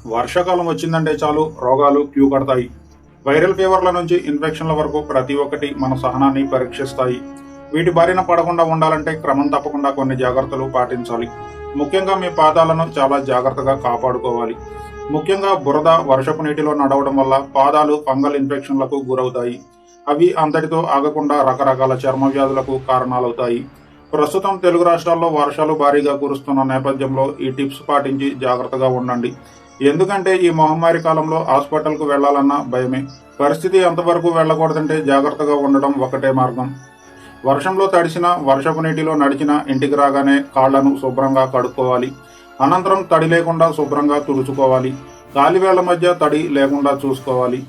వర్షాకాలం వచ్చిందంటే చాలు రోగాలు క్యూ కడతాయి. వైరల్ ఫీవర్ల నుంచి ఇన్ఫెక్షన్ల వరకు ప్రతి ఒక్కటి మన సహనాన్ని పరీక్షిస్తాయి. వీటి బారిన పడకుండా ఉండాలంటే క్రమం తప్పకుండా కొన్ని జాగ్రత్తలు పాటించాలి. ముఖ్యంగా మీ పాదాలను చాలా జాగ్రత్తగా కాపాడుకోవాలి. ముఖ్యంగా బురద, వర్షపు నీటిలో నడవడం వల్ల పాదాలు ఫంగల్ ఇన్ఫెక్షన్లకు గురవుతాయి. అవి అంతటితో ఆగకుండా రకరకాల చర్మ వ్యాధులకు కారణాలవుతాయి. ప్రస్తుతం తెలుగు రాష్ట్రాల్లో వర్షాలు భారీగా కురుస్తున్న నేపథ్యంలో ఈ టిప్స్ పాటించి జాగ్రత్తగా ఉండండి. ఎందుకంటే ఈ మహమ్మారి కాలంలో హాస్పిటల్కు వెళ్లాలన్నా భయమే. పరిస్థితి ఎంతవరకు వెళ్ళకూడదంటే జాగ్రత్తగా ఉండడం ఒకటే మార్గం. వర్షంలో తడిసిన, వర్షపు నీటిలో నడిచిన ఇంటికి రాగానే కాళ్లను శుభ్రంగా కడుక్కోవాలి. అనంతరం తడి లేకుండా శుభ్రంగా తుడుచుకోవాలి. కాలివేళ్ల మధ్య తడి లేకుండా చూసుకోవాలి.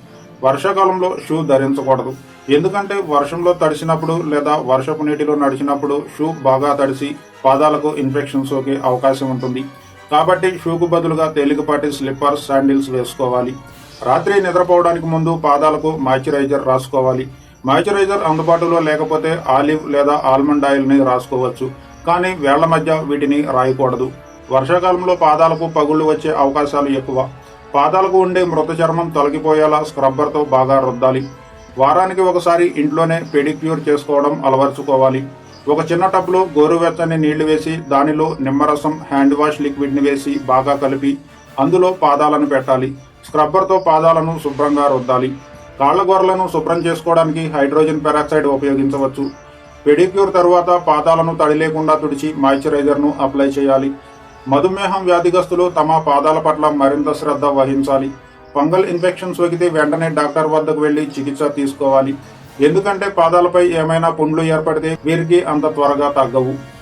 వర్షాకాలంలో షూ ధరించకూడదు. ఎందుకంటే వర్షంలో తడిసినప్పుడు లేదా వర్షపు నీటిలో నడిచినప్పుడు షూ బాగా తడిసి పాదాలకు ఇన్ఫెక్షన్ సోకే అవకాశం ఉంటుంది. కాబట్టి షూకు బదులుగా తేలికపాటి స్లిప్పర్స్, శాండిల్స్ వేసుకోవాలి. రాత్రి నిద్రపోవడానికి ముందు పాదాలకు మాయిశ్చరైజర్ రాసుకోవాలి. మాయిశ్చరైజర్ అందుబాటులో లేకపోతే ఆలివ్ లేదా ఆల్మండ్ ఆయిల్ని రాసుకోవచ్చు. కానీ వేళ్ల మధ్య వీటిని రాయకూడదు. వర్షాకాలంలో పాదాలకు పగుళ్లు వచ్చే అవకాశాలు ఎక్కువ. పాదాలకు ఉండే మృత చర్మం తొలగిపోయేలా స్క్రబ్బర్తో బాగా రుద్దాలి. వారానికి ఒకసారి ఇంట్లోనే పెడిక్యూర్ చేసుకోవడం అలవర్చుకోవాలి. ఒక చిన్న టబ్లో గోరువెచ్చని నీళ్లు వేసి దానిలో నిమ్మరసం, హ్యాండ్ వాష్ లిక్విడ్ని వేసి బాగా కలిపి అందులో పాదాలను పెట్టాలి. స్క్రబ్బర్తో పాదాలను శుభ్రంగా రుద్దాలి. కాళ్ల గొర్రెలను శుభ్రం చేసుకోవడానికి హైడ్రోజన్ పెరాక్సైడ్ ఉపయోగించవచ్చు. పెడిక్యూర్ తరువాత పాదాలను తడి లేకుండా తుడిచి మాయిశ్చరైజర్ను అప్లై చేయాలి. మధుమేహం వ్యాధిగ్రస్తులు తమ పాదాల పట్ల మరింత శ్రద్ధ వహించాలి. ఫంగల్ ఇన్ఫెక్షన్ సోకితే వెంటనే డాక్టర్ వద్దకు వెళ్లి చికిత్స తీసుకోవాలి. ఎందుకంటే పాదాలపై ఏమైనా పుండ్లు ఏర్పడితే వీరికి అంత త్వరగా తగ్గవు.